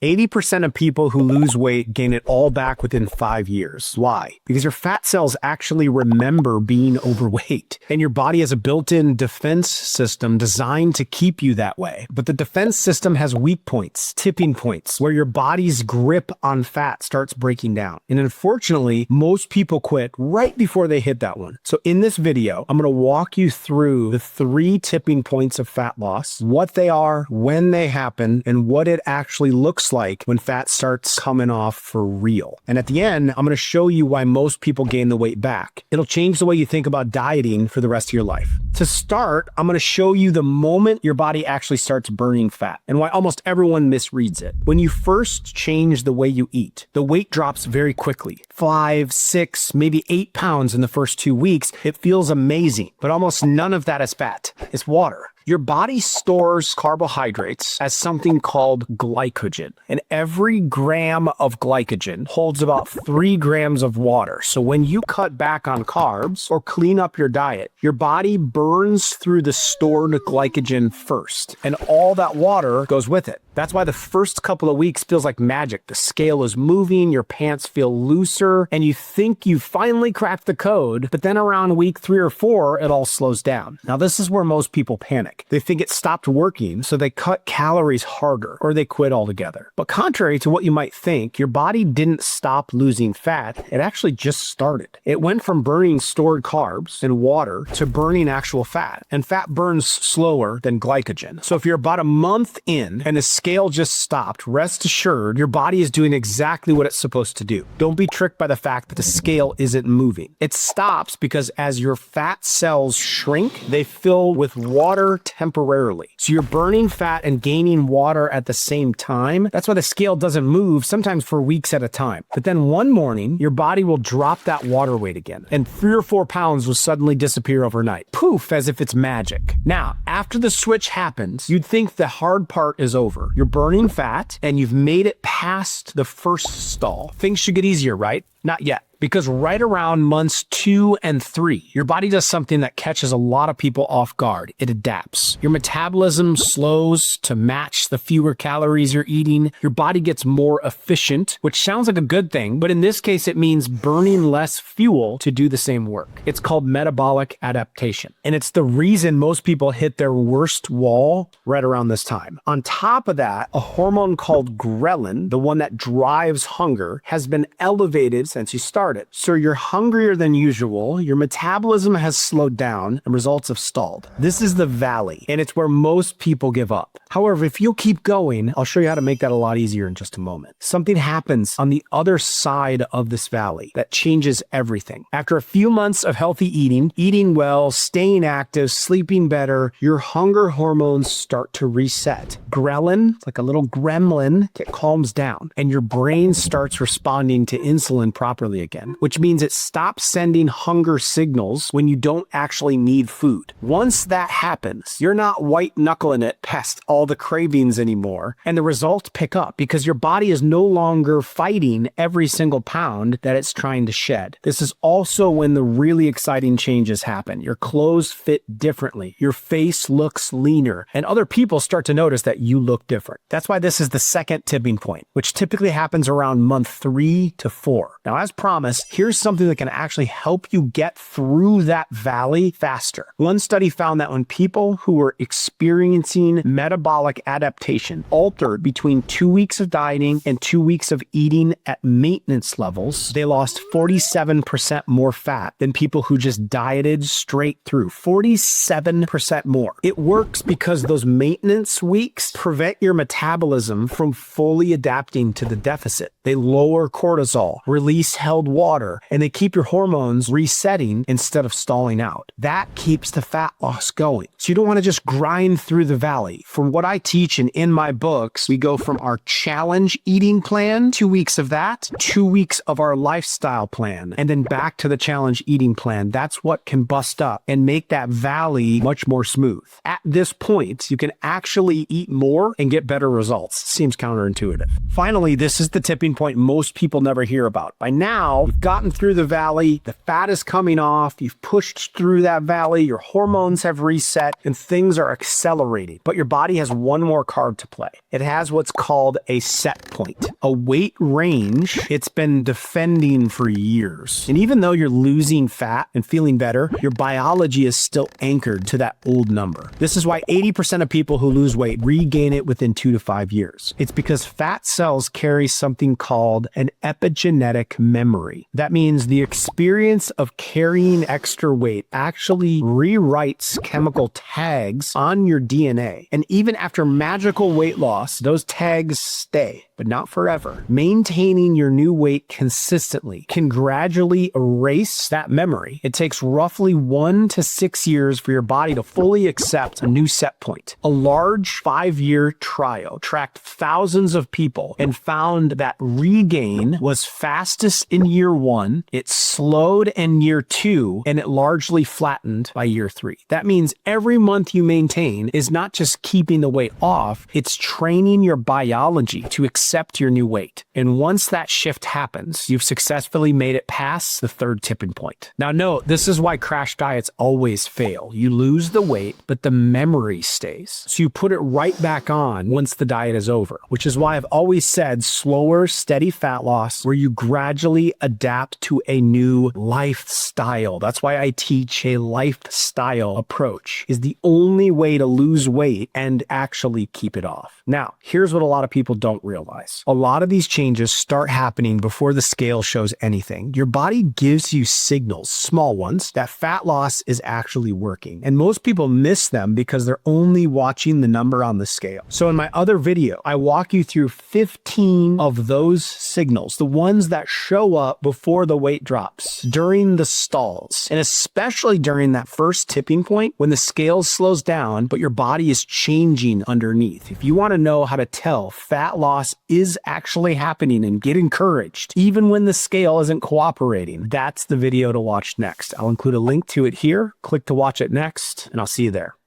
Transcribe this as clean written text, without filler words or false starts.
80% of people who lose weight gain it all back within 5 years. Why? Because your fat cells actually remember being overweight, and your body has a built-in defense system designed to keep you that way. But the defense system has weak points, tipping points, where your body's grip on fat starts breaking down. And unfortunately, most people quit right before they hit that one. So in this video, I'm going to walk you through the 3 tipping points of fat loss, what they are, when they happen, and what it actually looks like when fat starts coming off for real. And at the end, I'm going to show you why most people gain the weight back. It'll change the way you think about dieting for the rest of your life. To start, I'm going to show you the moment your body actually starts burning fat and why almost everyone misreads it. When you first change the way you eat, the weight drops very quickly. 5, 6, maybe 8 pounds in the first 2 weeks. It feels amazing, but almost none of that is fat. It's water. Your body stores carbohydrates as something called glycogen, and every gram of glycogen holds about 3 grams of water. So when you cut back on carbs or clean up your diet, your body burns through the stored glycogen first, and all that water goes with it. That's why the first couple of weeks feels like magic. The scale is moving, your pants feel looser, and you think you finally cracked the code, but then around week 3 or 4, it all slows down. Now, this is where most people panic. They think it stopped working, so they cut calories harder, or they quit altogether. But contrary to what you might think, your body didn't stop losing fat. It actually just started. It went from burning stored carbs and water to burning actual fat, and fat burns slower than glycogen. So if you're about a month in and the scale just stopped, rest assured your body is doing exactly what it's supposed to do. Don't be tricked by the fact that the scale isn't moving. It stops because as your fat cells shrink, they fill with water temporarily. So you're burning fat and gaining water at the same time. That's why the scale doesn't move, sometimes for weeks at a time. But then one morning, your body will drop that water weight again, and 3 or 4 pounds will suddenly disappear overnight. Poof, as if it's magic. Now, after the switch happens, you'd think the hard part is over. You're burning fat, and you've made it past the first stall. Things should get easier, right? Not yet. Because right around months 2 and 3, your body does something that catches a lot of people off guard. It adapts. Your metabolism slows to match the fewer calories you're eating. Your body gets more efficient, which sounds like a good thing, but in this case, it means burning less fuel to do the same work. It's called metabolic adaptation. And it's the reason most people hit their worst wall right around this time. On top of that, a hormone called ghrelin, the one that drives hunger, has been elevated since you started. So you're hungrier than usual, your metabolism has slowed down, and results have stalled. This is the valley, and it's where most people give up. However, if you'll keep going, I'll show you how to make that a lot easier in just a moment. Something happens on the other side of this valley that changes everything. After a few months of healthy eating, eating well, staying active, sleeping better, your hunger hormones start to reset. Ghrelin, like a little gremlin, it calms down, and your brain starts responding to insulin properly again, which means it stops sending hunger signals when you don't actually need food. Once that happens, you're not white knuckling it past all the cravings anymore, and the results pick up because your body is no longer fighting every single pound that it's trying to shed. This is also when the really exciting changes happen. Your clothes fit differently, your face looks leaner, and other people start to notice that you look different. That's why this is the second tipping point, which typically happens around month 3 to 4. Now, as promised, here's something that can actually help you get through that valley faster. One study found that when people who were experiencing metabolic adaptation altered between 2 weeks of dieting and 2 weeks of eating at maintenance levels, they lost 47% more fat than people who just dieted straight through. 47% more. It works because those maintenance weeks prevent your metabolism from fully adapting to the deficit. They lower cortisol, release held water, and they keep your hormones resetting instead of stalling out. That keeps the fat loss going. So you don't want to just grind through the valley. From what I teach and in my books, we go from our challenge eating plan, 2 weeks of that, 2 weeks of our lifestyle plan, and then back to the challenge eating plan. That's what can bust up and make that valley much more smooth. At this point, you can actually eat more and get better results. Seems counterintuitive. Finally, this is the tipping point most people never hear about. By By now, you've gotten through the valley, the fat is coming off, you've pushed through that valley, your hormones have reset, and things are accelerating. But your body has one more card to play. It has what's called a set point, a weight range it's been defending for years. And even though you're losing fat and feeling better, your biology is still anchored to that old number. This is why 80% of people who lose weight regain it within 2 to 5 years. It's because fat cells carry something called an epigenetic memory. That means the experience of carrying extra weight actually rewrites chemical tags on your DNA. And even after magical weight loss, those tags stay, but not forever. Maintaining your new weight consistently can gradually erase that memory. It takes roughly 1 to 6 years for your body to fully accept a new set point. A large 5-year trial tracked thousands of people and found that regain was fastest in year 1, it slowed in year 2, and it largely flattened by year 3. That means every month you maintain is not just keeping the weight off, it's training your biology to accept your new weight. And once that shift happens, you've successfully made it past the 3rd tipping point. Now note, this is why crash diets always fail. You lose the weight, but the memory stays. So you put it right back on once the diet is over, which is why I've always said slower, steady fat loss where you gradually adapt to a new lifestyle. That's why I teach a lifestyle approach is the only way to lose weight and actually keep it off. Now, here's what a lot of people don't realize. A lot of these changes start happening before the scale shows anything. Your body gives you signals, small ones, that fat loss is actually working. And most people miss them because they're only watching the number on the scale. So in my other video, I walk you through 15 of those signals, the ones that show up before the weight drops, during the stalls, and especially during that first tipping point when the scale slows down, but your body is changing underneath. If you want to know how to tell fat loss is actually happening and get encouraged, even when the scale isn't cooperating, that's the video to watch next. I'll include a link to it here. Click to watch it next, and I'll see you there.